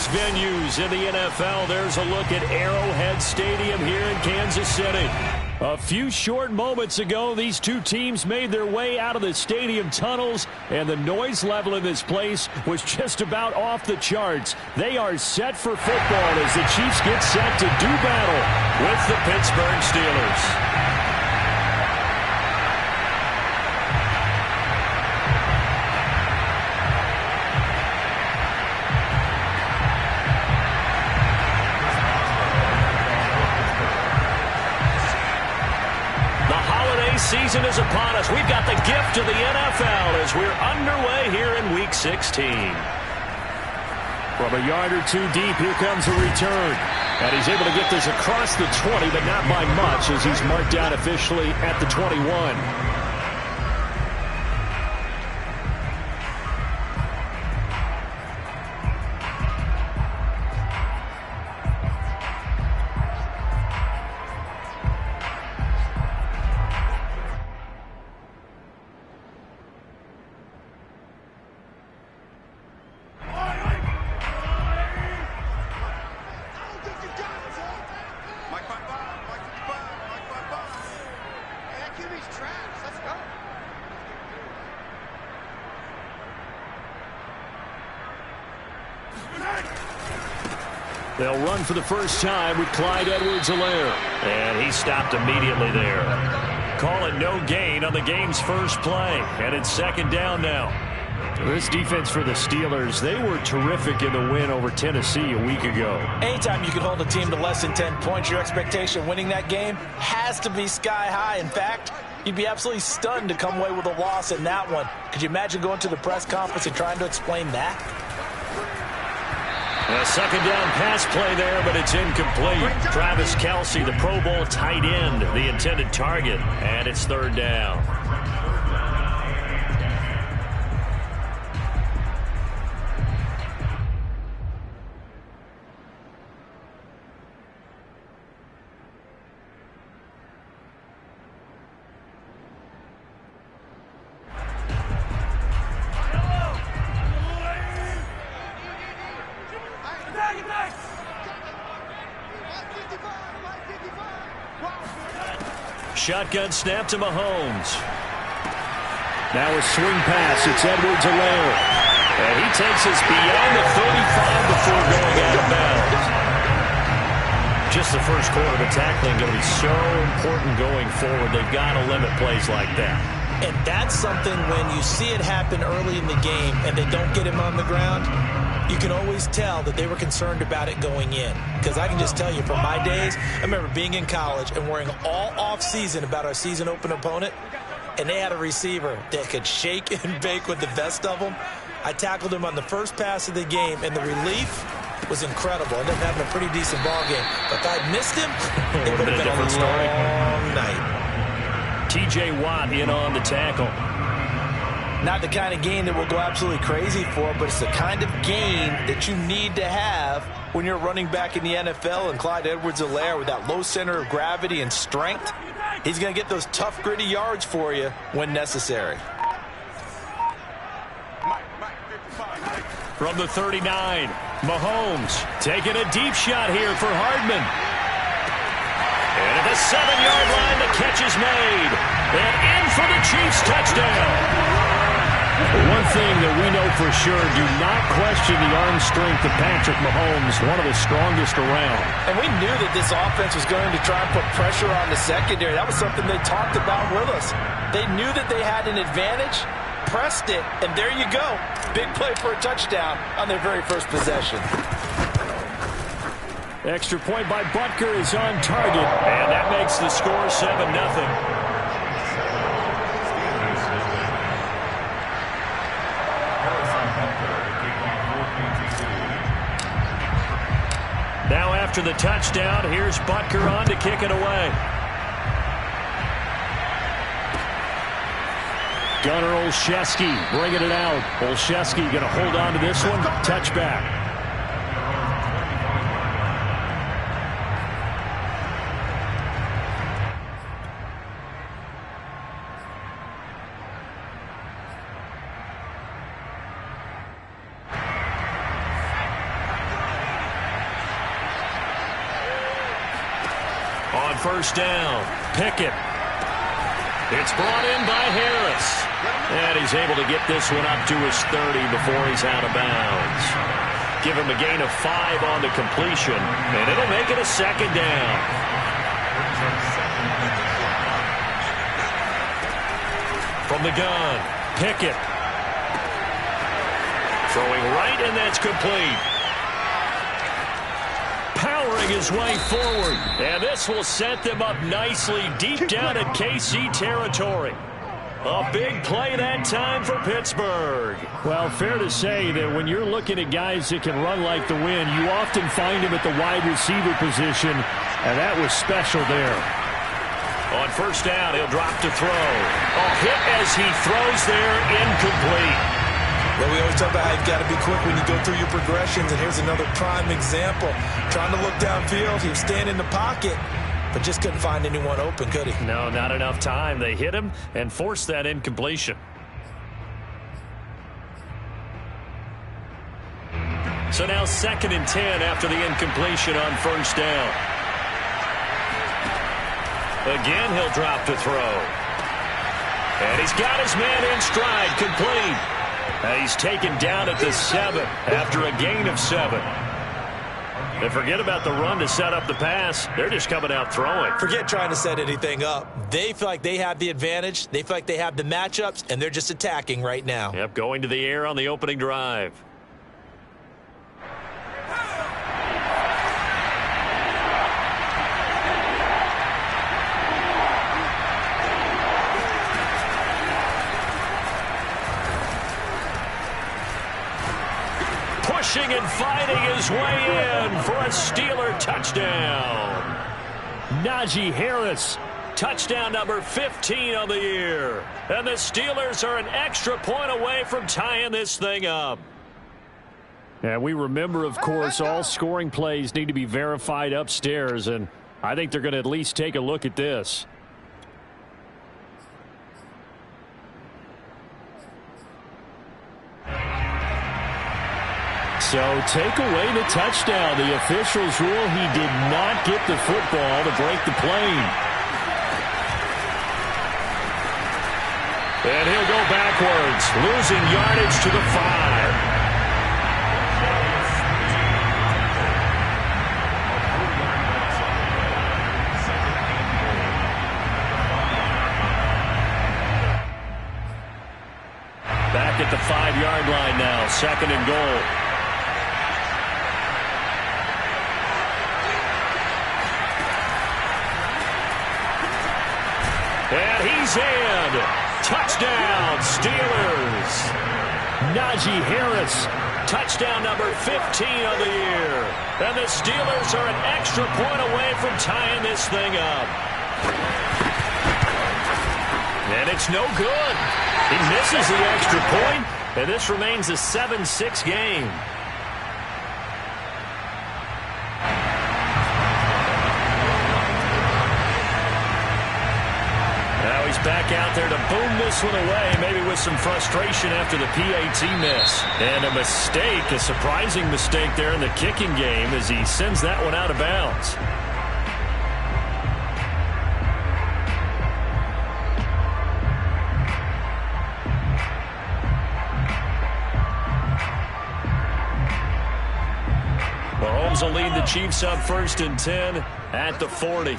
sports venues in the NFL. There's a look at Arrowhead Stadium here in Kansas City. A few short moments ago, these two teams made their way out of the stadium tunnels, and the noise level in this place was just about off the charts. They are set for football as the Chiefs get set to do battle with the Pittsburgh Steelers. Season is upon us. We've got the gift of the NFL as we're underway here in Week 16. From a yard or two deep, here comes a return. And he's able to get this across the 20, but not by much as he's marked down officially at the 21. They'll run for the first time with Clyde Edwards-Helaire. And he stopped immediately there. Call it no gain on the game's first play. And it's second down now. This defense for the Steelers, they were terrific in the win over Tennessee a week ago. Anytime you can hold a team to less than 10 points, your expectation winning that game has to be sky high. In fact, you'd be absolutely stunned to come away with a loss in that one. Could you imagine going to the press conference and trying to explain that? A second down pass play there, but it's incomplete. Travis Kelce, the Pro Bowl tight end, the intended target, and it's third down. Shotgun snap to Mahomes. Now a swing pass. It's Edwards-Helaire. And he takes us beyond the 35 before going out of bounds. Just the first quarter of the tackling going to be so important going forward. They've got to limit plays like that. And that's something when you see it happen early in the game and they don't get him on the ground, you can always tell that they were concerned about it going in. Because I can just tell you from my days, I remember being in college and worrying all off-season about our season open opponent, and they had a receiver that could shake and bake with the best of them. I tackled him on the first pass of the game, and the relief was incredible. I ended up having a pretty decent ball game. But if I'd missed him, it would have been a long night. T.J. Watt in on the tackle. Not the kind of game that we'll go absolutely crazy for, but it's the kind of game that you need to have when you're running back in the NFL. And Clyde Edwards-Helaire, with that low center of gravity and strength, he's going to get those tough, gritty yards for you when necessary. From the 39, Mahomes taking a deep shot here for Hardman. And at the 7-yard line, the catch is made. And in for the Chiefs touchdown. One thing that we know for sure, do not question the arm strength of Patrick Mahomes, one of the strongest around. And we knew that this offense was going to try and put pressure on the secondary. That was something they talked about with us. They knew that they had an advantage, pressed it, and there you go. Big play for a touchdown on their very first possession. Extra point by Butker is on target, and that makes the score 7-0. Now after the touchdown, here's Butker on to kick it away. Gunnar Olszewski bringing it out. Olszewski going to hold on to this one. Touchback. first down. Pickett. It's brought in by Harris. And he's able to get this one up to his 30 before he's out of bounds. Give him a gain of 5 on the completion, and it'll make it a second down. From the gun, Pickett. Throwing right, and that's complete. Powering his way forward. And this will set them up nicely deep down in KC territory. A big play that time for Pittsburgh. Well, fair to say that when you're looking at guys that can run like the wind, you often find him at the wide receiver position, and that was special there. On first down, he'll drop to throw. A hit as he throws there, incomplete. Well, we always talk about how you've got to be quick when you go through your progressions, and here's another prime example. Trying to look downfield, he was standing in the pocket, but just couldn't find anyone open, could he? No, not enough time. They hit him and forced that incompletion. So now 2nd and 10 after the incompletion on first down. Again, he'll drop to throw. And he's got his man in stride, complete. He's taken down at the 7 after a gain of 7. And forget about the run to set up the pass. They're just coming out throwing. Forget trying to set anything up. They feel like they have the advantage. They feel like they have the matchups, and they're just attacking right now. Yep, going to the air on the opening drive. Pushing and fighting his way in for a Steeler touchdown. Najee Harris. Touchdown number 15 on the year. And the Steelers are an extra point away from tying this thing up. And we remember, of course, all scoring plays need to be verified upstairs, and I think they're going to at least take a look at this. So take away the touchdown. The officials rule he did not get the football to break the plane. And he'll go backwards, losing yardage to the 5. Back at the 5-yard line now, 2nd and goal. And he's in. Touchdown, Steelers. Najee Harris. Touchdown number 15 on the year. And the Steelers are an extra point away from tying this thing up. And it's no good. He misses the extra point, and this remains a 7-6 game. He's back out there to boom this one away, maybe with some frustration after the PAT miss. And a mistake, a surprising mistake there in the kicking game as he sends that one out of bounds. Mahomes will lead the Chiefs up 1st and 10 at the 40.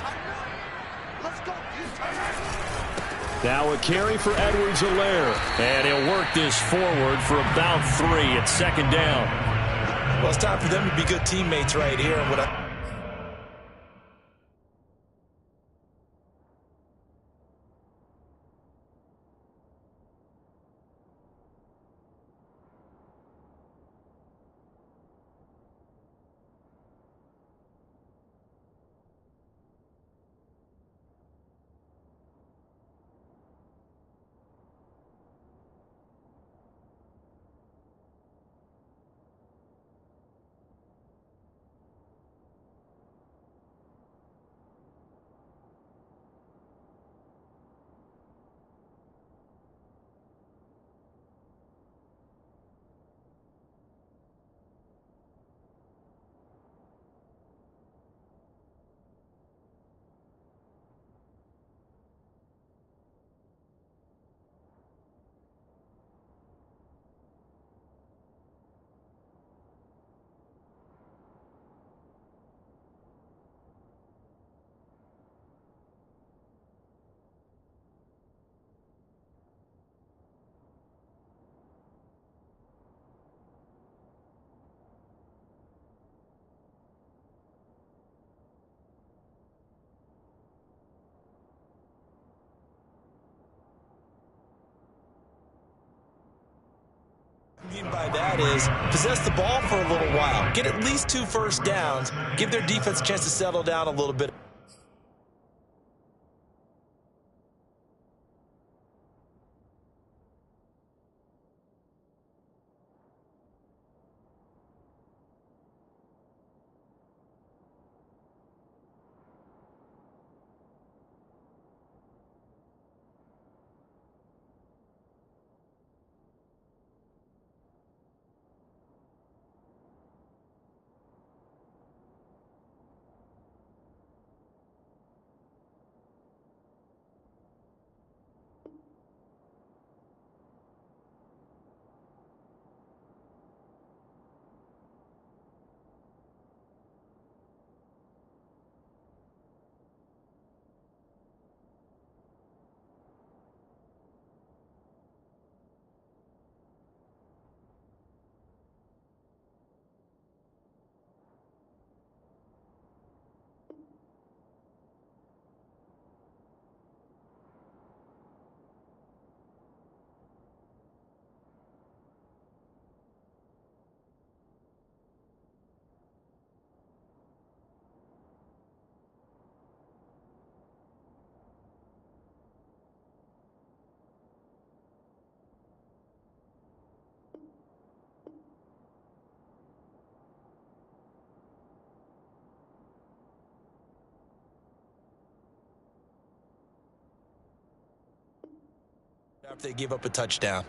Now a carry for Edwards-Helaire. And he'll work this forward for about 3 at 2nd down. Well, it's time for them to be good teammates right here. And what By that is possess the ball for a little while. Get at least 2 first downs. Give their defense a chance to settle down a little bit. After they give up a touchdown.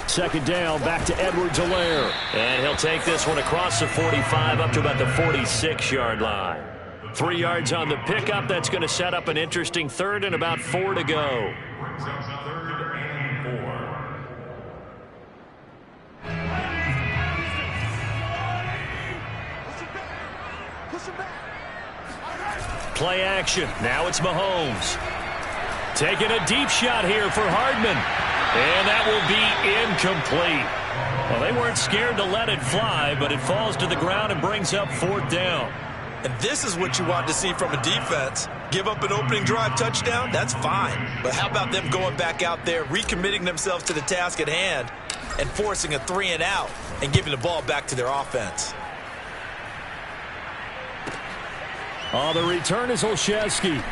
Second down, back to Edwards-Helaire. And he'll take this one across the 45 up to about the 46-yard line. 3 yards on the pickup. That's going to set up an interesting third and about 4 to go. Play action. Now it's Mahomes. Taking a deep shot here for Hardman. And that will be incomplete. Well, they weren't scared to let it fly, but it falls to the ground and brings up 4th down. And this is what you want to see from a defense. Give up an opening drive touchdown, that's fine. But how about them going back out there, recommitting themselves to the task at hand, and forcing a 3-and-out and giving the ball back to their offense. Oh, the return is Olszewski.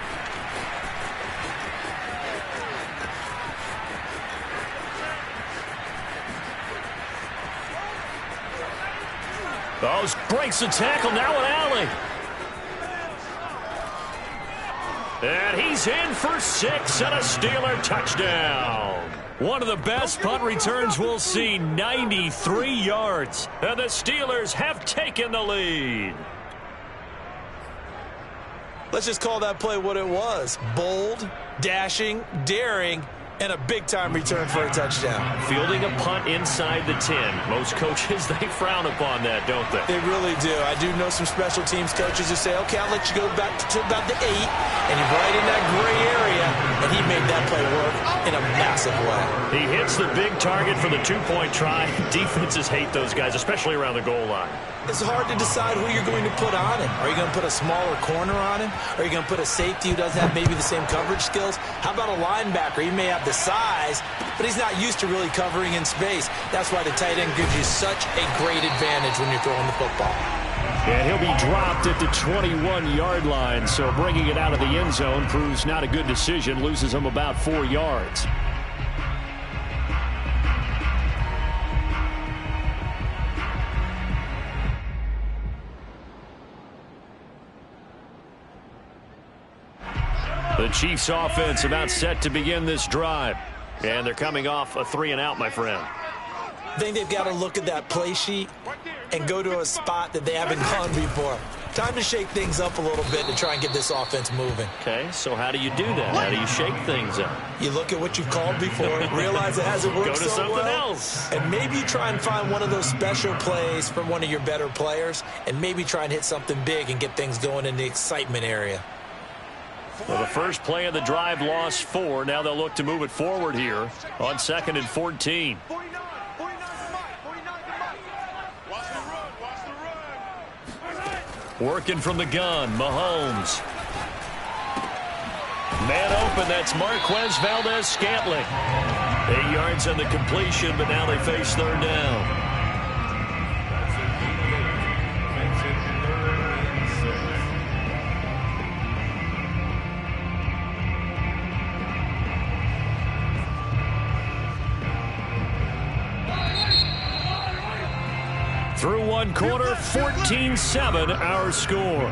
Oh, breaks the tackle, now an alley. And he's in for 6 and a Steeler touchdown. One of the best punt returns we'll see, 93 yards. And the Steelers have taken the lead. Let's just call that play what it was. Bold, dashing, daring, and a big-time return for a touchdown. Fielding a punt inside the 10. Most coaches, they frown upon that, don't they? They really do. I do know some special teams coaches who say, okay, I'll let you go back to about the 8, and you're right in that gray area, and he made that play work in a massive way. He hits the big target for the 2-point try. Defenses hate those guys, especially around the goal line. It's hard to decide who you're going to put on him. Are you going to put a smaller corner on him? Are you going to put a safety who doesn't have maybe the same coverage skills? How about a linebacker? He may have the size, but he's not used to really covering in space. That's why the tight end gives you such a great advantage when you're throwing the football. And he'll be dropped at the 21-yard line, so bringing it out of the end zone proves not a good decision, loses him about 4 yards. The Chiefs offense about set to begin this drive. And they're coming off a 3-and-out, my friend. I think they've got to look at that play sheet and go to a spot that they haven't gone before. Time to shake things up a little bit to try and get this offense moving. Okay, so how do you do that? How do you shake things up? You look at what you've called before, realize it hasn't worked so well. Go to something else. And maybe you try and find one of those special plays from one of your better players, and maybe try and hit something big and get things going in the excitement area. Well, the first play of the drive lost 4. Now they'll look to move it forward here on 2nd and 14. Working from the gun, Mahomes. Man open, that's Marquez Valdez-Scantling. 8 yards on the completion, but now they face 3rd down. Through 1 quarter, 14-7 our score.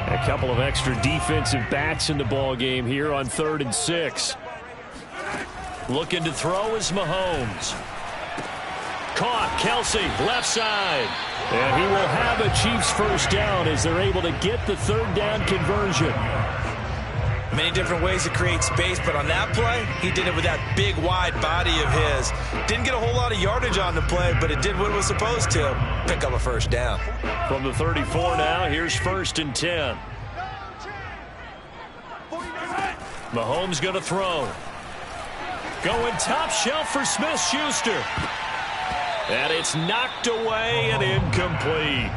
A couple of extra defensive backs in the ball game here on 3rd and 6. Looking to throw is Mahomes. Caught, Kelsey, left side. And he will have a Chiefs first down as they're able to get the 3rd down conversion. Many different ways to create space, but on that play, he did it with that big, wide body of his. Didn't get a whole lot of yardage on the play, but it did what it was supposed to, pick up a first down. From the 34 now, here's 1st and 10. Mahomes going to throw. Going top shelf for Smith-Schuster. And it's knocked away and incomplete.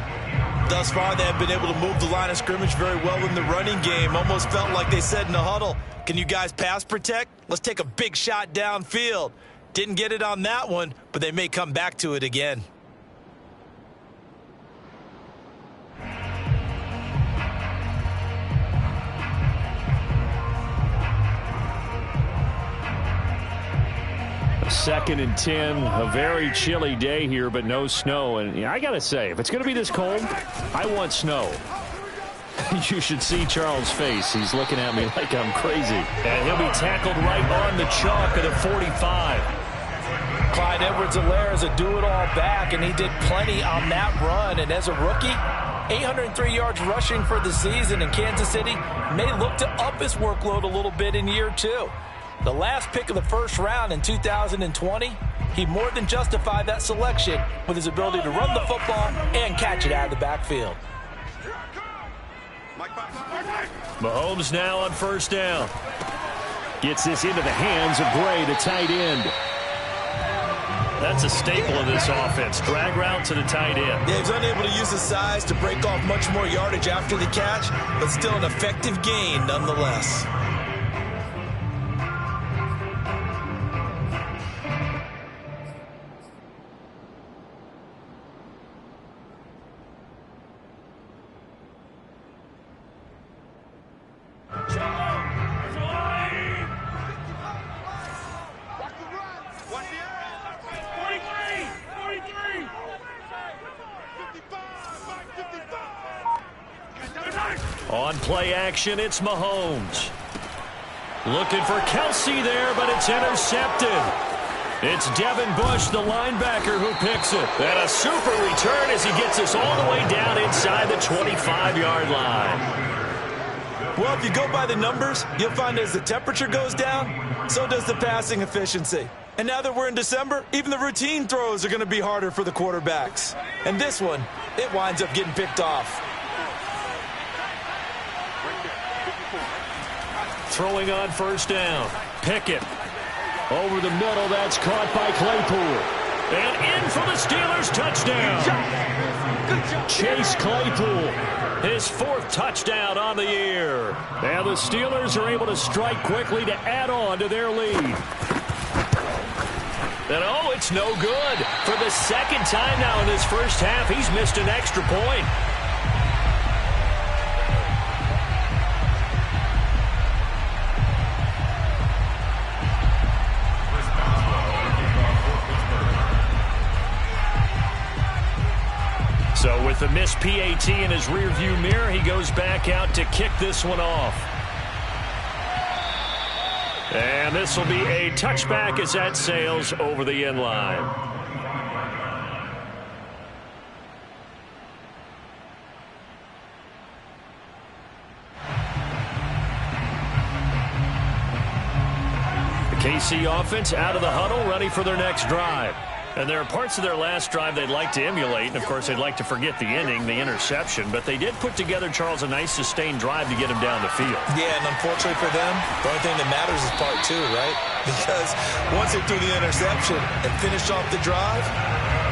Thus far, they have been able to move the line of scrimmage very well in the running game. Almost felt like they said in the huddle, can you guys pass protect? Let's take a big shot downfield. Didn't get it on that one, but they may come back to it again. Second and 10, a very chilly day here, but no snow. And I got to say, if it's going to be this cold, I want snow. You should see Charles' face. He's looking at me like I'm crazy. And he'll be tackled right on the chalk at the 45. Clyde Edwards-Helaire is a do-it-all back, and he did plenty on that run. And as a rookie, 803 yards rushing for the season in Kansas City may look to up his workload a little bit in year 2. The last pick of the first round in 2020, he more than justified that selection with his ability to run the football and catch it out of the backfield. Mahomes now on 1st down. Gets this into the hands of Gray, the tight end. That's a staple of this offense. Drag route to the tight end. Yeah, he's unable to use his size to break off much more yardage after the catch, but still an effective gain nonetheless. On play action, it's Mahomes. Looking for Kelsey there, but it's intercepted. It's Devin Bush, the linebacker, who picks it. And a super return as he gets us all the way down inside the 25-yard line. Well, if you go by the numbers, you'll find as the temperature goes down, so does the passing efficiency. And now that we're in December, even the routine throws are going to be harder for the quarterbacks. And this one, it winds up getting picked off. Throwing on 1st down. Pickett. Over the middle, that's caught by Claypool. And in for the Steelers, touchdown. Chase Claypool, his 4th touchdown on the year. And the Steelers are able to strike quickly to add on to their lead. And oh, it's no good. For the 2nd time now in this first half, he's missed an extra point. So with the missed PAT in his rearview mirror, he goes back out to kick this one off. And this will be a touchback as that sails over the end line. The KC offense out of the huddle, ready for their next drive. And there are parts of their last drive they'd like to emulate. And, of course, they'd like to forget the ending, the interception. But they did put together, Charles, a nice sustained drive to get him down the field. Yeah, and unfortunately for them, the only thing that matters is part two, right? Because once they threw the interception and finished off the drive,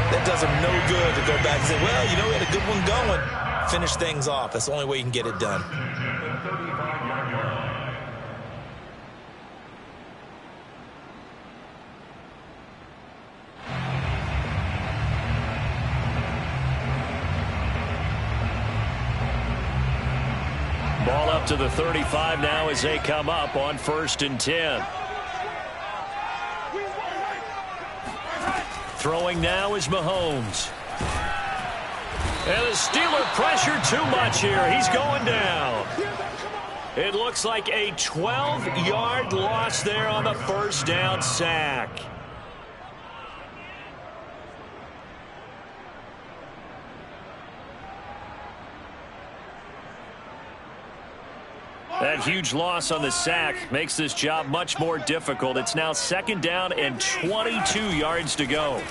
that does them no good to go back and say, well, you know, we had a good one going. Finish things off. That's the only way you can get it done. Ball up to the 35 now as they come up on 1st and 10. Throwing now is Mahomes. And the Steeler pressure too much here. He's going down. It looks like a 12-yard loss there on the first down sack. That huge loss on the sack makes this job much more difficult. It's now 2nd down and 22 yards to go.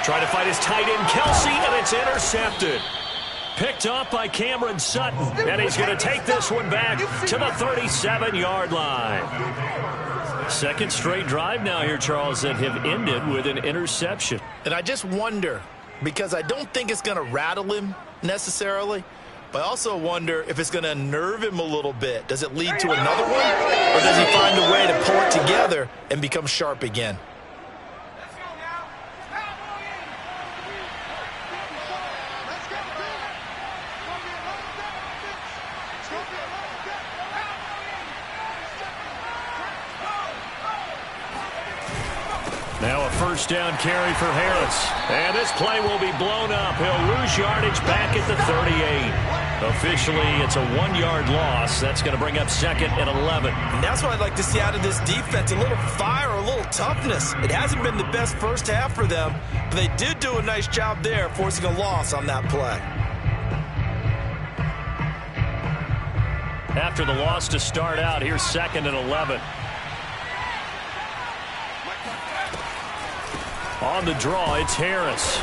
Trying to fight his tight end, Kelsey, and it's intercepted. Picked off by Cameron Sutton, and he's going to take this one back to the 37-yard line. Second straight drive now here, Charles, that have ended with an interception. And I just wonder, because I don't think it's going to rattle him necessarily, but I also wonder if it's going to unnerve him a little bit. Does it lead to another one? Or does he find a way to pull it together and become sharp again? Now a first down carry for Harris. And this play will be blown up. He'll lose yardage back at the 38. Officially, it's a 1-yard loss. That's going to bring up 2nd and 11. And that's what I'd like to see out of this defense. A little fire, a little toughness. It hasn't been the best first half for them, but they did do a nice job there forcing a loss on that play. After the loss to start out, here's 2nd and 11. On the draw, it's Harris.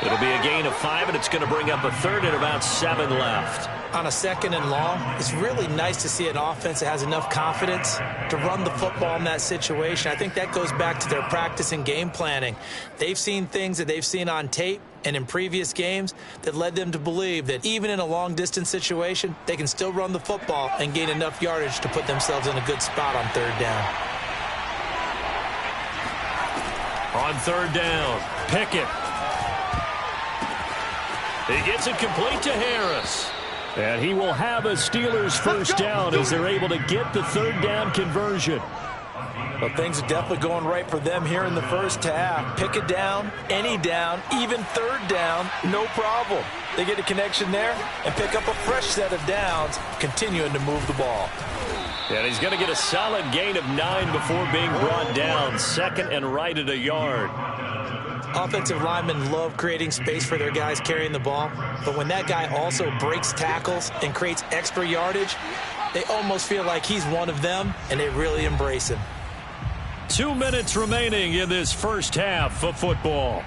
It'll be a gain of 5, and it's going to bring up a 3rd and about 7 left. On a 2nd and long, it's really nice to see an offense that has enough confidence to run the football in that situation. I think that goes back to their practice and game planning. They've seen things that they've seen on tape and in previous games that led them to believe that even in a long-distance situation, they can still run the football and gain enough yardage to put themselves in a good spot on 3rd down. On 3rd down, Pickett. He gets it complete to Harris. And he will have a Steelers first down as they're able to get the 3rd down conversion. Well, things are definitely going right for them here in the first half. Pickett down, any down, even 3rd down, no problem. They get a connection there and pick up a fresh set of downs, continuing to move the ball. And he's going to get a solid gain of 9 before being brought down. 2nd and right at a yard. Offensive linemen love creating space for their guys carrying the ball, but when that guy also breaks tackles and creates extra yardage, they almost feel like he's one of them, and they really embrace him. 2 minutes remaining in this first half of football.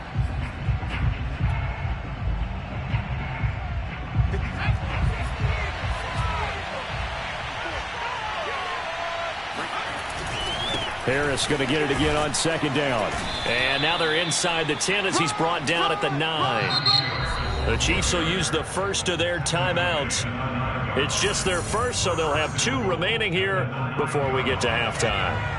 Harris going to get it again on 2nd down. And now they're inside the 10 as he's brought down at the 9. The Chiefs will use the first of their timeouts. It's just their first, so they'll have 2 remaining here before we get to halftime.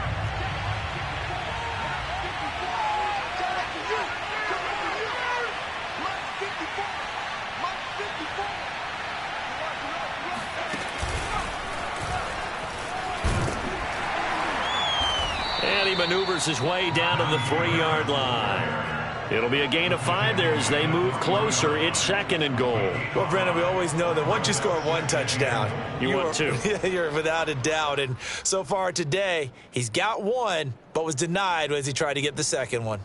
And he maneuvers his way down to the 3-yard line. It'll be a gain of 5 there as they move closer. It's 2nd and goal. Well, Brandon, we always know that once you score 1 touchdown, you want 2. You're without a doubt. And so far today, he's got 1, but was denied as he tried to get the 2nd one.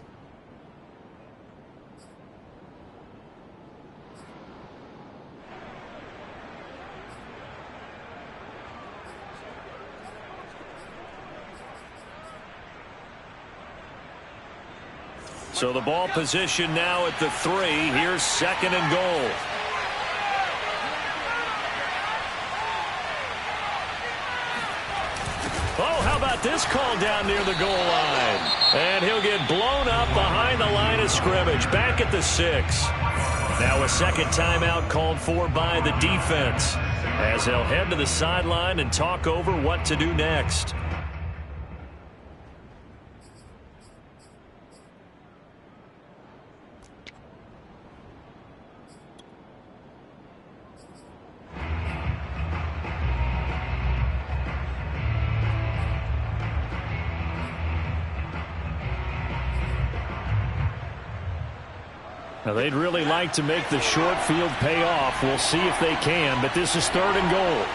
So the ball position now at the 3. Here's 2nd and goal. Oh, how about this call down near the goal line? And he'll get blown up behind the line of scrimmage, back at the 6. Now a second timeout called for by the defense, as they'll head to the sideline and talk over what to do next. Now, they'd really like to make the short field pay off. We'll see if they can, but this is 3rd and goal.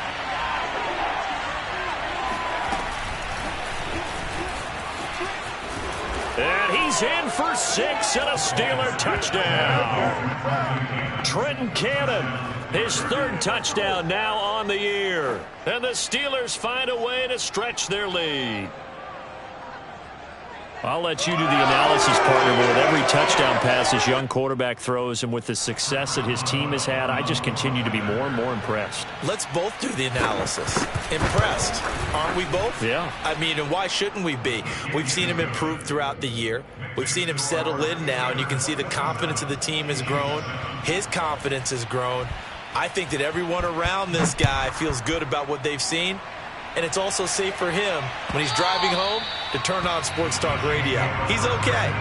And he's in for 6 and a Steeler touchdown. Trenton Cannon, his 3rd touchdown now on the year. And the Steelers find a way to stretch their lead. I'll let you do the analysis, partner, but with every touchdown pass this young quarterback throws and with the success that his team has had, I just continue to be more and more impressed. Let's both do the analysis. Impressed, aren't we both? Yeah. I mean, and why shouldn't we be? We've seen him improve throughout the year. We've seen him settle in now, and you can see the confidence of the team has grown. His confidence has grown. I think that everyone around this guy feels good about what they've seen. And it's also safe for him when he's driving home to turn on Sports Talk Radio. He's okay.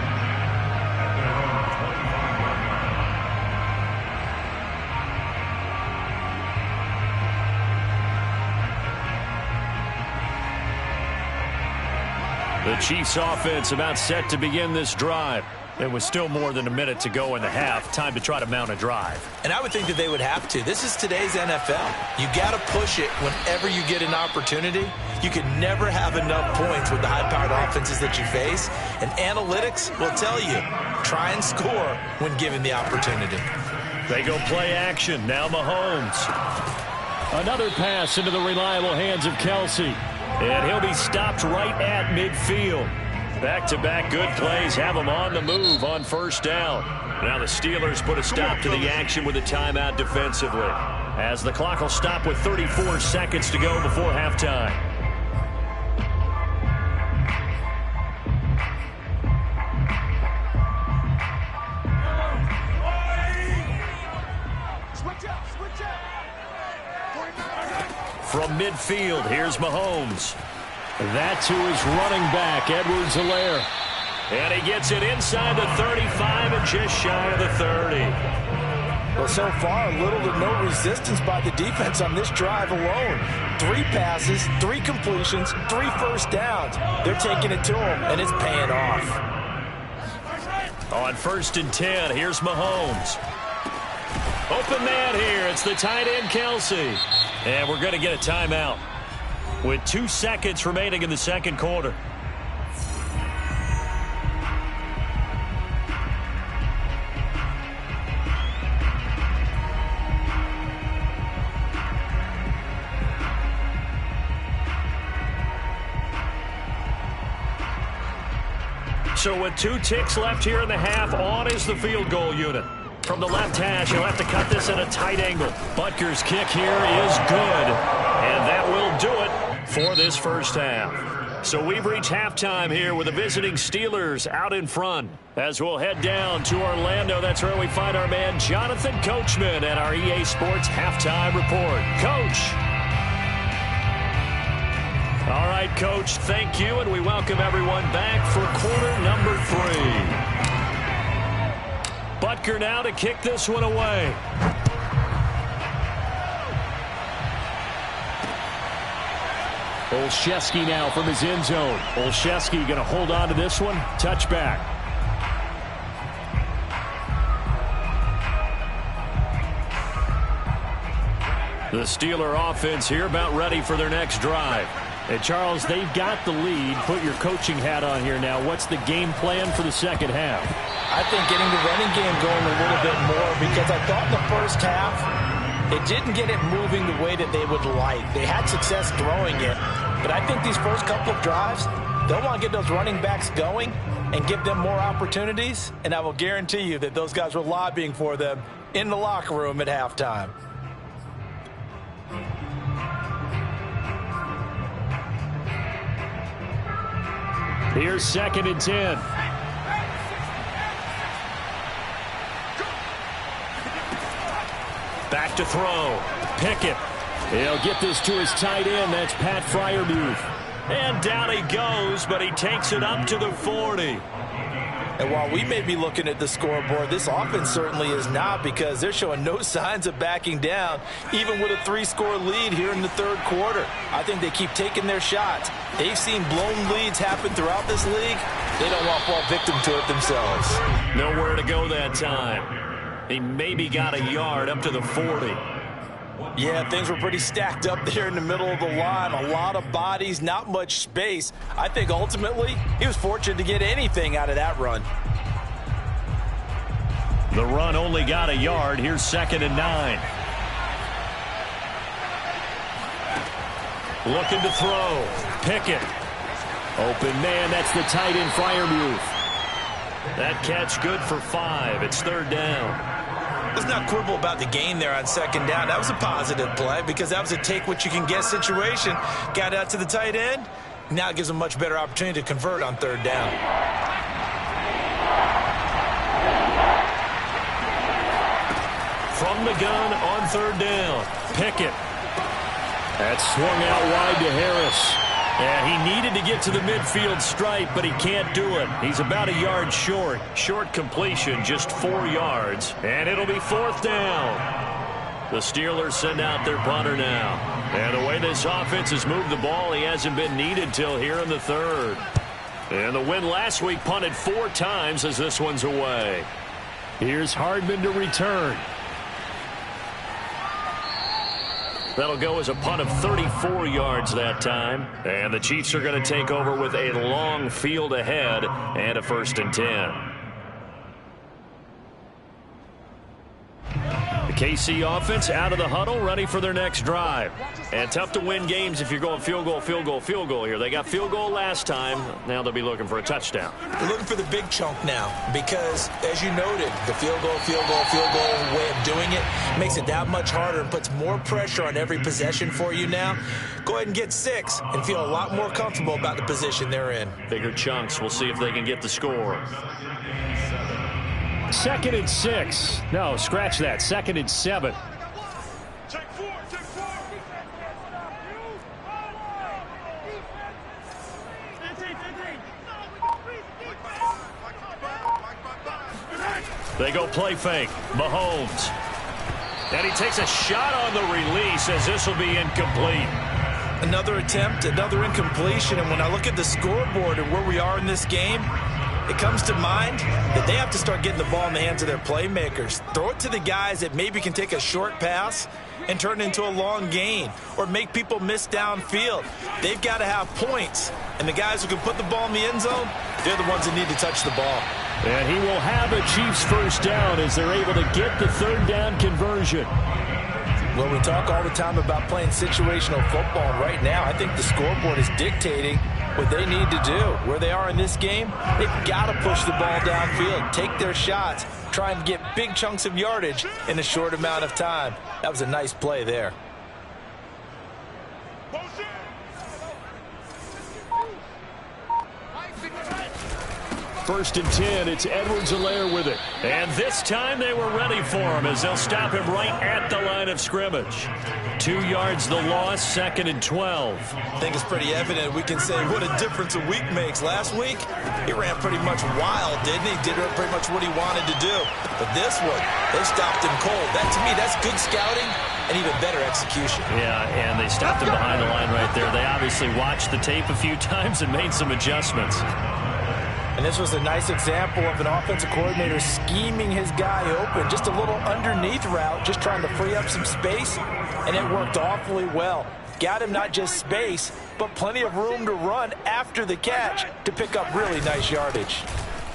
The Chiefs offense about set to begin this drive. It was still more than a minute to go in the half. Time to try to mount a drive. And I would think that they would have to. This is today's NFL. You got to push it whenever you get an opportunity. You can never have enough points with the high-powered offenses that you face. And analytics will tell you, try and score when given the opportunity. They go play action. Now Mahomes. Another pass into the reliable hands of Kelsey. And he'll be stopped right at midfield. Back-to-back good plays have them on the move on 1st down. Now the Steelers put a stop to the action with a timeout defensively, as the clock will stop with 34 seconds to go before halftime. From midfield, here's Mahomes. That to his running back, Edwards-Helaire. And he gets it inside the 35 and just shy of the 30. Well, so far, little to no resistance by the defense on this drive alone. 3 passes, 3 completions, 3 first downs. They're taking it to him, and it's paying off. On 1st and 10, here's Mahomes. Open man here. It's the tight end, Kelsey. And we're going to get a timeout with 2 seconds remaining in the 2nd quarter. So with 2 ticks left here in the half, on is the field goal unit. From the left hash, he'll have to cut this at a tight angle. Butker's kick here is good, and that will do it for this 1st half. So we've reached halftime here with the visiting Steelers out in front. As we'll head down to Orlando, that's where we find our man Jonathan Coachman at our EA Sports Halftime Report. Coach. All right, Coach, thank you, and we welcome everyone back for quarter number 3. Butker now to kick this one away. Olszewski now from his end zone. Olszewski going to hold on to this one. Touchback. The Steeler offense here about ready for their next drive. And Charles, they've got the lead. Put your coaching hat on here now. What's the game plan for the 2nd half? I think getting the running game going a little bit more, because I thought in the 1st half it didn't get it moving the way that they would like. They had success throwing it, but I think these first couple of drives, They'll want to get those running backs going and give them more opportunities, and I will guarantee you that those guys were lobbying for them in the locker room at halftime. Here's 2nd and 10. Back to throw. Pickett. He'll get this to his tight end. That's Pat Freiermuth. And down he goes, but he takes it up to the 40. And while we may be looking at the scoreboard, this offense certainly is not, because they're showing no signs of backing down, even with a 3-score lead here in the third quarter. I think they keep taking their shots. They've seen blown leads happen throughout this league. They don't want to fall victim to it themselves. Nowhere to go that time. He maybe got a yard up to the 40. Yeah, things were pretty stacked up there in the middle of the line. A lot of bodies, not much space. I think ultimately he was fortunate to get anything out of that run. The run only got a yard. Here's 2nd and 9. Looking to throw. Pickett. Open man. That's the tight end, Freiermuth. That catch good for 5. It's 3rd down. Let's not quibble about the gain there on 2nd down. That was a positive play, because that was a take-what-you-can-get situation. Got out to the tight end. Now it gives them a much better opportunity to convert on 3rd down. From the gun on 3rd down. Pickett. That swung out wide to Harris. And he needed to get to the midfield stripe, but he can't do it. He's about a yard short. Short completion, just 4 yards. And it'll be 4th down. The Steelers send out their punter now. And the way this offense has moved the ball, he hasn't been needed till here in the 3rd. And the win last week punted 4 times as this one's away. Here's Hardman to return. That'll go as a punt of 34 yards that time. And the Chiefs are going to take over with a long field ahead and a 1st and 10. The KC offense out of the huddle, ready for their next drive. And tough to win games if you're going field goal, field goal, field goal here. They got field goal last time. Now they'll be looking for a touchdown. They're looking for the big chunk now, because, as you noted, the field goal way of doing it makes it that much harder and puts more pressure on every possession for you now. Go ahead and get 6 and feel a lot more comfortable about the position they're in. Bigger chunks. We'll see if they can get the score. 2nd and 6. No, scratch that. 2nd and 7. They go play fake. Mahomes. And he takes a shot on the release, as this will be incomplete. Another attempt, another incompletion. And when I look at the scoreboard and where we are in this game, it comes to mind that they have to start getting the ball in the hands of their playmakers. Throw it to the guys that maybe can take a short pass and turn it into a long gain, or make people miss downfield. They've got to have points. And the guys who can put the ball in the end zone, they're the ones that need to touch the ball. And he will have a Chiefs 1st down as they're able to get the 3rd down conversion. Well, we talk all the time about playing situational football, and right now I think the scoreboard is dictating what they need to do. Where they are in this game, they've got to push the ball downfield, take their shots, try and get big chunks of yardage in a short amount of time. That was a nice play there. 1st and 10. It's Edwards-Helaire with it. And this time they were ready for him, as they'll stop him right at the line of scrimmage. 2 yards the loss, 2nd and 12. I think it's pretty evident. We can say what a difference a week makes. Last week, he ran pretty much wild, didn't he? Did pretty much what he wanted to do. But this one, they stopped him cold. That, to me, that's good scouting and even better execution. Yeah, and they stopped him behind the line right there. They obviously watched the tape a few times and made some adjustments. And this was a nice example of an offensive coordinator scheming his guy open. Just a little underneath route, just trying to free up some space, and it worked awfully well. Got him not just space, but plenty of room to run after the catch to pick up really nice yardage.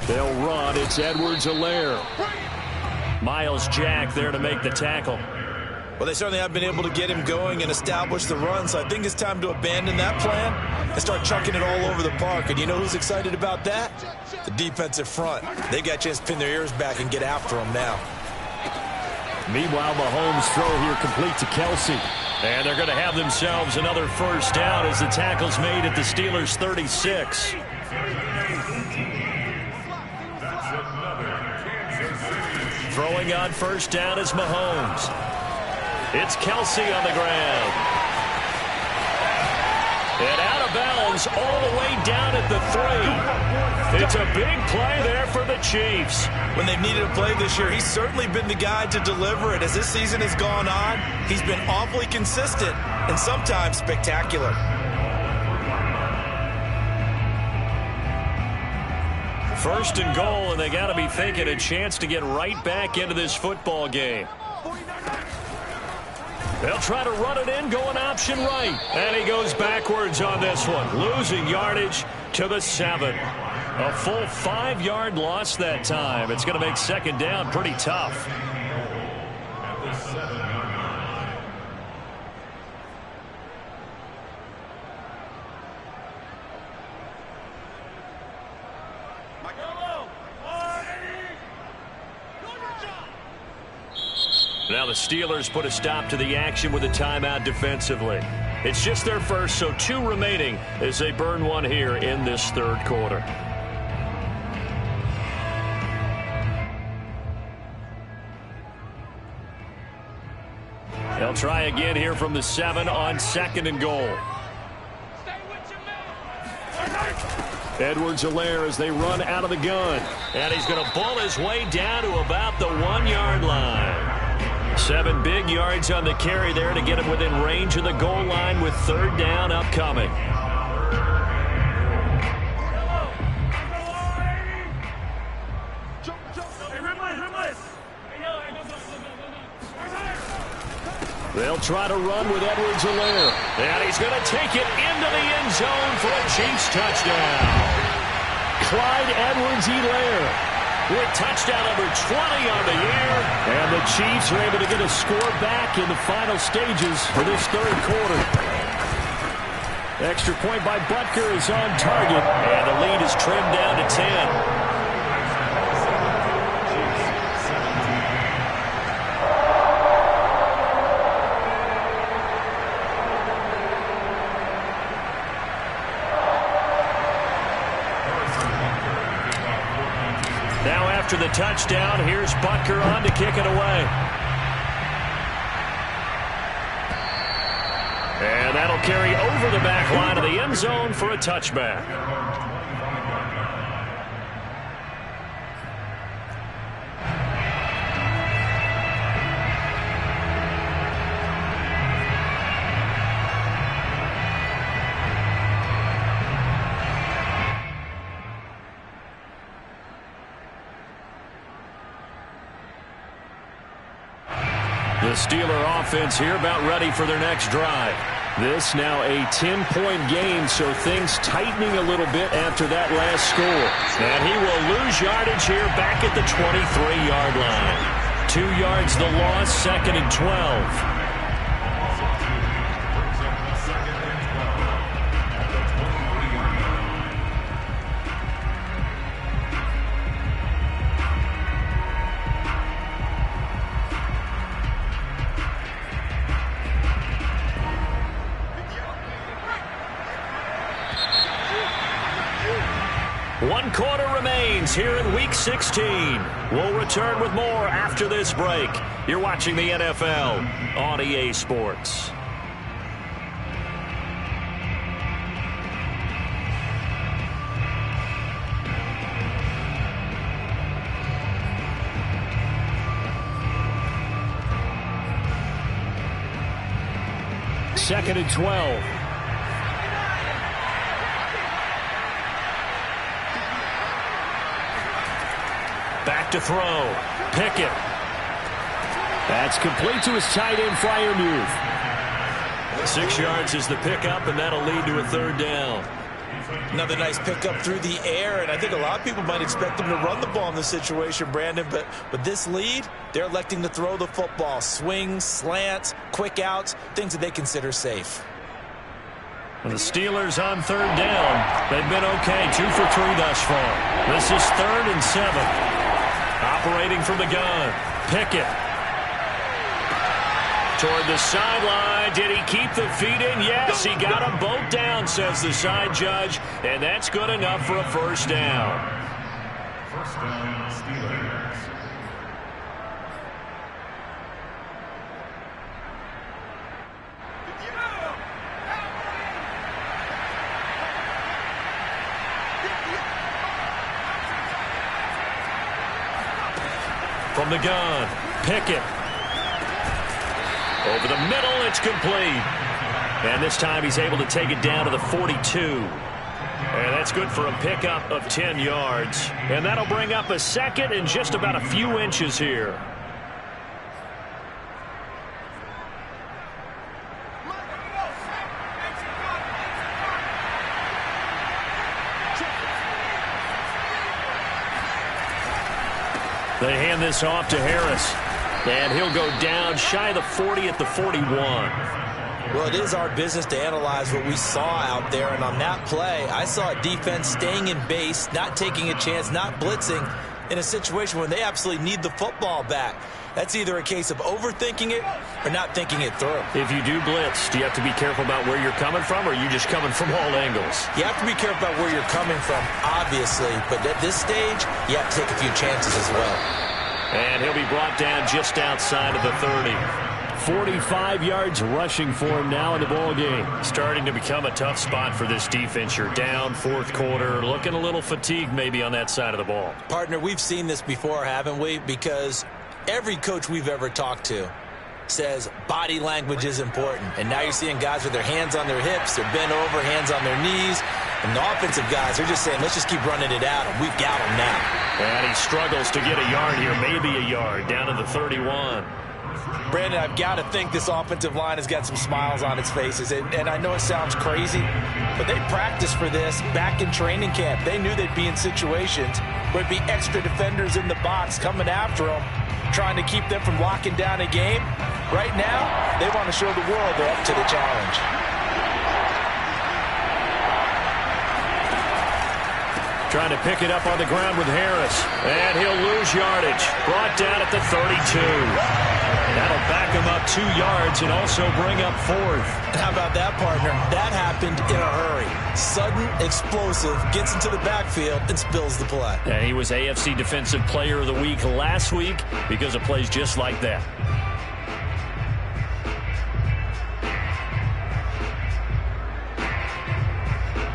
They'll run. It's Edwards-Helaire. Miles Jack there to make the tackle. Well, they certainly have been able to get him going and establish the run, so I think it's time to abandon that plan and start chucking it all over the park. And you know who's excited about that? The defensive front. They got a chance to pin their ears back and get after him now. Meanwhile, Mahomes' throw here complete to Kelsey. And they're going to have themselves another first down as the tackle's made at the Steelers' 36. Throwing on first down is Mahomes. It's Kelsey on the ground. And out of bounds all the way down at the 3. It's a big play there for the Chiefs. When they've needed a play this year, he's certainly been the guy to deliver it. As this season has gone on, he's been awfully consistent and sometimes spectacular. First and goal, and they got to be thinking a chance to get right back into this football game. They'll try to run it in, going option right. And he goes backwards on this one, losing yardage to the 7. A full 5-yard loss that time. It's going to make second down pretty tough. Now the Steelers put a stop to the action with a timeout defensively. It's just their first, so 2 remaining as they burn one here in this third quarter. They'll try again here from the 7 on second and goal. Edwards-Helaire as they run out of the gun. And he's going to bull his way down to about the 1-yard line. 7 big yards on the carry there to get him within range of the goal line with third down upcoming. They'll try to run with Edwards-Helaire. And he's going to take it into the end zone for a Chiefs touchdown. Clyde Edwards-Helaire with touchdown number 20 on the year. And the Chiefs are able to get a score back in the final stages for this third quarter. Extra point by Butker is on target. And the lead is trimmed down to 10. After the touchdown, here's Butker on to kick it away. And that'll carry over the back line of the end zone for a touchback. The Steeler offense here about ready for their next drive. This now a 10-point game, so things tightening a little bit after that last score. And he will lose yardage here back at the 23-yard line. 2 yards the loss, second and 12. One quarter remains here in Week 16. We'll return with more after this break. You're watching the NFL on EA Sports. Second and 12. Back to throw. Pickett. That's complete to his tight end Freiermuth. 6 yards is the pickup, and that'll lead to a third down. Another nice pickup through the air, and I think a lot of people might expect him to run the ball in this situation, Brandon, but with this lead, they're electing to throw the football. Swings, slants, quick outs, things that they consider safe. The Steelers on third down. They've been okay, 2 for 3 thus far. This is 3rd and 7. Operating from the gun, Pickett. Toward the sideline. Did he keep the feet in? Yes, he got them both down, says the side judge. And that's good enough for a first down. First down, Steelers. From the gun, Pickett. Over the middle, it's complete. And this time he's able to take it down to the 42. And that's good for a pickup of 10 yards. And that'll bring up a second and just about a few inches here. They hand this off to Harris. And he'll go down shy of the 40 at the 41. Well, it is our business to analyze what we saw out there. And on that play, I saw a defense staying in base, not taking a chance, not blitzing in a situation where they absolutely need the football back. That's either a case of overthinking it or not thinking it through. If you do blitz, do you have to be careful about where you're coming from, or are you just coming from all angles? You have to be careful about where you're coming from, obviously. But at this stage, you have to take a few chances as well. And he'll be brought down just outside of the 30. 45 yards rushing for him now in the ball game. Starting to become a tough spot for this defense. You're down, 4th quarter, looking a little fatigued maybe on that side of the ball. Partner, we've seen this before, haven't we? Because every coach we've ever talked to says body language is important. And now you're seeing guys with their hands on their hips, they're bent over, hands on their knees. And the offensive guys are just saying, let's just keep running it out, and we've got him now. And he struggles to get a yard here, maybe a yard, down to the 31. Brandon, I've got to think this offensive line has got some smiles on its faces. And I know it sounds crazy, but they practiced for this back in training camp. They knew they'd be in situations where it'd be extra defenders in the box coming after them, trying to keep them from locking down a game. Right now, they want to show the world they're up to the challenge. Trying to pick it up on the ground with Harris. And he'll lose yardage. Brought down at the 32. That'll back him up 2 yards and also bring up 4th. How about that, partner? That happened in a hurry. Sudden, explosive, gets into the backfield and spills the play. And he was AFC Defensive Player of the Week last week because of plays just like that.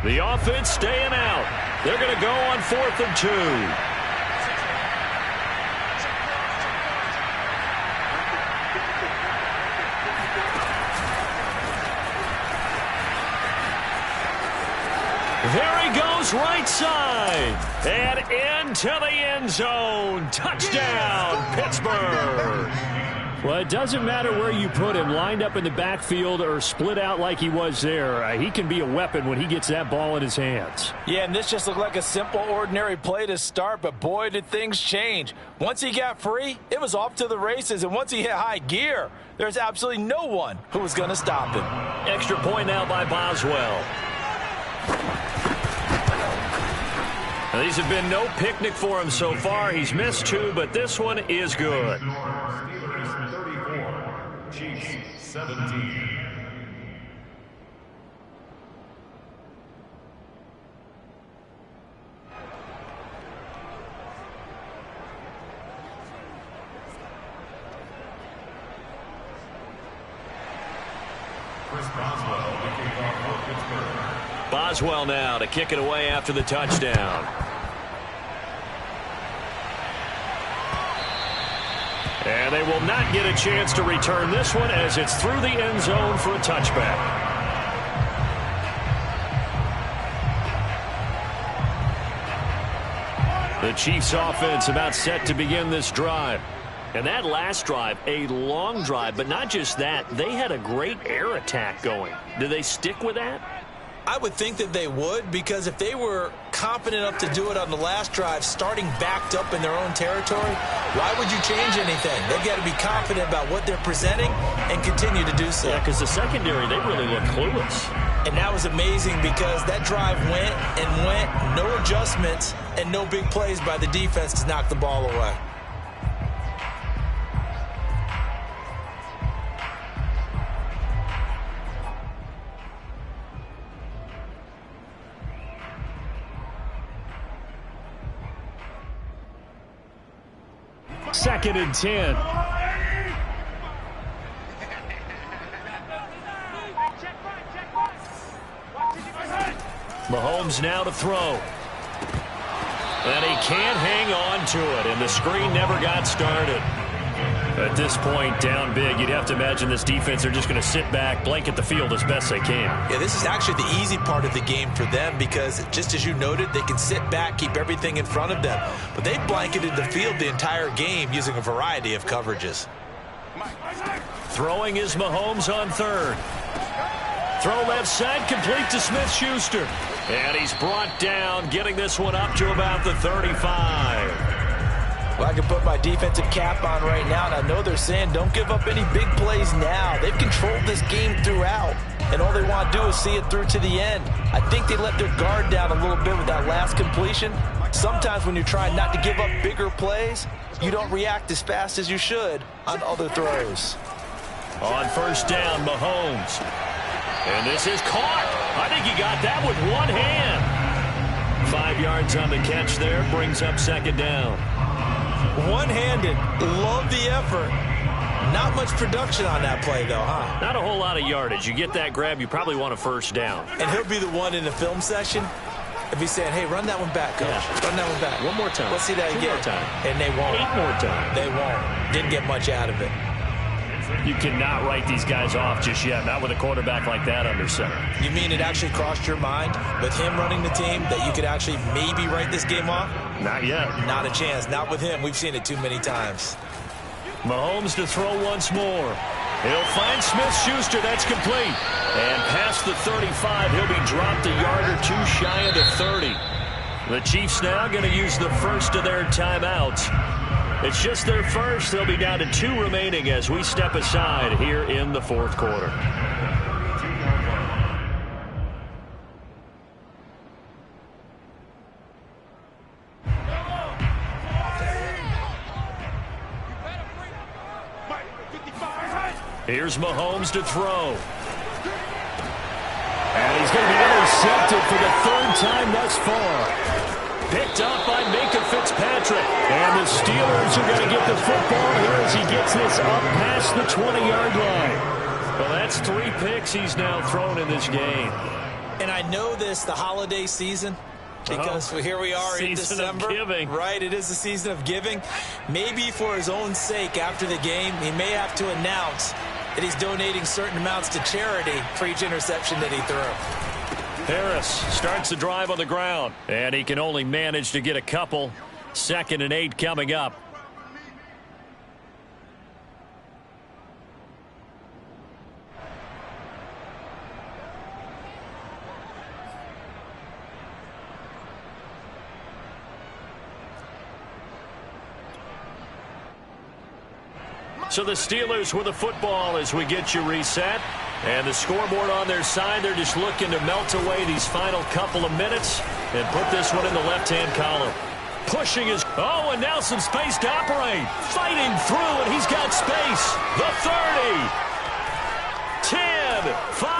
The offense staying out. They're going to go on 4th and 2. There he goes, right side. And into the end zone. Touchdown, Pittsburgh. Well, it doesn't matter where you put him, lined up in the backfield or split out like he was there. He can be a weapon when he gets that ball in his hands. Yeah, and this just looked like a simple, ordinary play to start, but boy, did things change. Once he got free, it was off to the races, and once he hit high gear, there's absolutely no one who was going to stop him. Extra point now by Boswell. Now, these have been no picnic for him so far. He's missed 2, but this one is good. Steelers 34, Chiefs 17. Boswell now to kick it away after the touchdown. And they will not get a chance to return this one as it's through the end zone for a touchback. The Chiefs offense about set to begin this drive. And that last drive, a long drive, but not just that. They had a great air attack going. Do they stick with that? I would think that they would, because if they were confident enough to do it on the last drive, starting backed up in their own territory, why would you change anything? They've got to be confident about what they're presenting and continue to do so. Yeah, because the secondary, they really look clueless. And that was amazing because that drive went and went, no adjustments, and no big plays by the defense to knock the ball away. Second and 10. Mahomes now to throw. And he can't hang on to it, and the screen never got started. At this point, down big, you'd have to imagine this defense are just going to sit back, blanket the field as best they can. Yeah, this is actually the easy part of the game for them because, just as you noted, they can sit back, keep everything in front of them. But they blanketed the field the entire game using a variety of coverages. Throwing is Mahomes on third. Throw left side, complete to Smith-Schuster. And he's brought down, getting this one up to about the 35. Well, I can put my defensive cap on right now, and I know they're saying don't give up any big plays now. They've controlled this game throughout, and all they want to do is see it through to the end. I think they let their guard down a little bit with that last completion. Sometimes when you're trying not to give up bigger plays, you don't react as fast as you should on other throws. On first down, Mahomes. And this is caught. I think he got that with one hand. 5 yards on the catch there, brings up second down. One-handed. Love the effort. Not much production on that play, though, huh? Not a whole lot of yardage. You get that grab, you probably want a first down. And he'll be the one in the film session if he's saying, hey, run that one back, coach. Yeah. Run that one back. One more time. Let's see that again. 2 more time. And they won't. 8 more times. They won't. Didn't get much out of it. You cannot write these guys off just yet, not with a quarterback like that under center. You mean it actually crossed your mind with him running the team that you could actually maybe write this game off? Not yet. Not a chance. Not with him. We've seen it too many times. Mahomes to throw once more. He'll find Smith-Schuster. That's complete. And past the 35, he'll be dropped a yard or two shy of the 30. The Chiefs now going to use the first of their timeouts. It's just their first. They'll be down to 2 remaining as we step aside here in the fourth quarter. Here's Mahomes to throw. And he's going to be intercepted for the 3rd time thus far. Picked up by Minka Fitzpatrick. And the Steelers are going to get the football here as he gets this up past the 20-yard line. Well, that's 3 picks he's now thrown in this game. And I know this, the holiday season, because here we are in December. Season of giving. Right, it is the season of giving. Maybe for his own sake after the game, he may have to announce that he's donating certain amounts to charity for each interception that he threw. Harris starts the drive on the ground, and he can only manage to get a couple. 2nd and 8 coming up. So the Steelers with the football as we get you reset. And the scoreboard on their side, they're just looking to melt away these final couple of minutes and put this one in the left-hand column. Pushing his... Oh, and now some space to operate. Fighting through, and he's got space. The 30. 10. 5.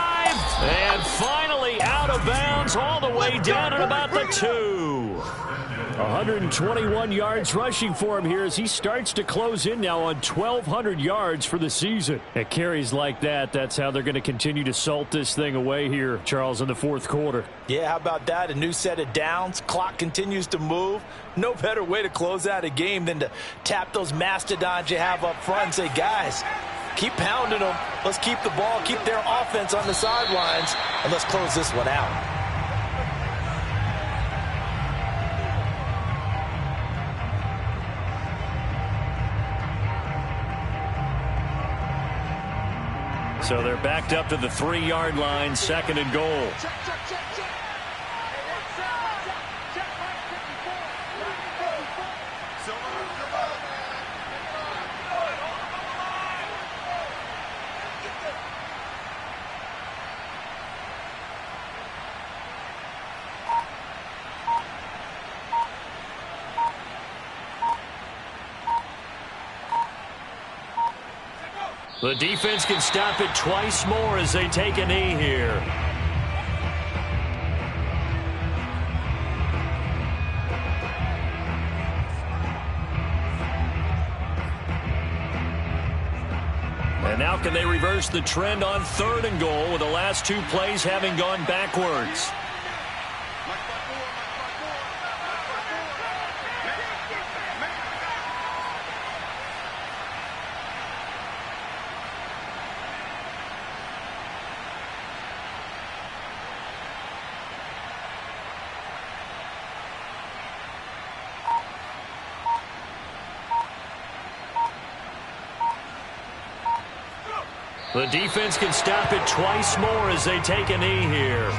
And finally out of bounds all the way down at about the 2. 121 yards rushing for him here as he starts to close in now on 1,200 yards for the season. At carries like that, that's how they're going to continue to salt this thing away here, Charles, in the fourth quarter. Yeah, how about that? A new set of downs. Clock continues to move. No better way to close out a game than to tap those mastodons you have up front and say, guys, keep pounding them. Let's keep the ball, keep their offense on the sidelines, and let's close this one out. So they're backed up to the 3-yard line, 2nd and goal. The defense can stop it twice more as they take a knee here. And now can they reverse the trend on 3rd and goal with the last 2 plays having gone backwards? The defense can stop it twice more as they take a knee here.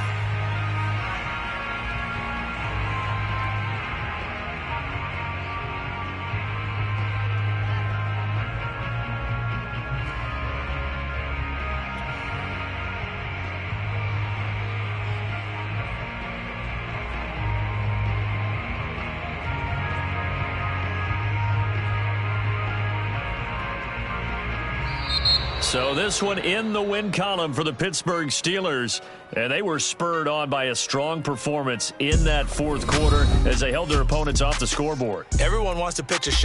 So this one in the win column for the Pittsburgh Steelers, and they were spurred on by a strong performance in that 4th quarter as they held their opponents off the scoreboard. Everyone wants to pitch a shot.